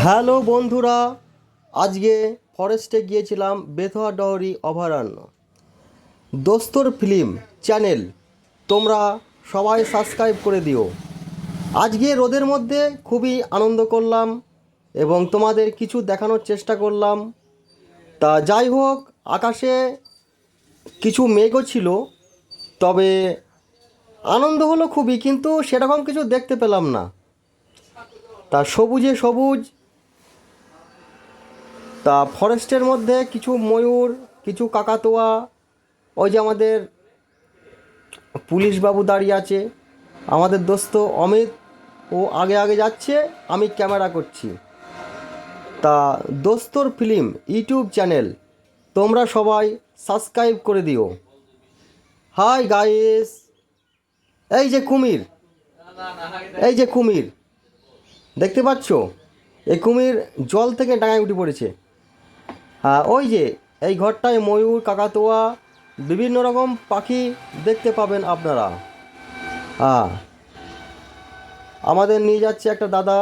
Hello বন্ধুরা, আজকে ফরেস্টে গিয়েছিলাম বেথুয়া ডহরি অভয়ারণ্য। দোস্তর ফিল্ম চ্যানেল তোমরা সবাই সাবস্ক্রাইব করে দিও। আজকে রোদের মধ্যে খুবই আনন্দ করলাম এবং তোমাদের কিছু দেখানোর চেষ্টা করলাম। তা যাই হোক, আকাশে কিছু মেঘও ছিল, তবে আনন্দ হলো খুবই, কিন্তু সেরকম কিছু দেখতে পেলাম না। তা সবুজে সবুজ, তা ফরেস্টের মধ্যে কিছু ময়ূর, কিছু কাকাতুয়া, ওই যে আমাদের পুলিশবাবু দাঁড়িয়ে আছে, আমাদের দোস্ত অমিত, ও আগে আগে যাচ্ছে, আমি ক্যামেরা করছি। তা দোস্তর ফিল্ম ইউটিউব চ্যানেল তোমরা সবাই সাবস্ক্রাইব করে দিও। হাই গাইস, এই যে কুমির, এই যে কুমির দেখতে পাচ্ছ, এই কুমির জল থেকে ডাঙায় উঠে পড়েছে। হ্যাঁ, ওই যে এই ঘরটায় ময়ূর, কাকাতুয়া, বিভিন্ন রকম পাখি দেখতে পাবেন আপনারা। হ্যাঁ, আমাদের নিয়ে যাচ্ছে একটা দাদা,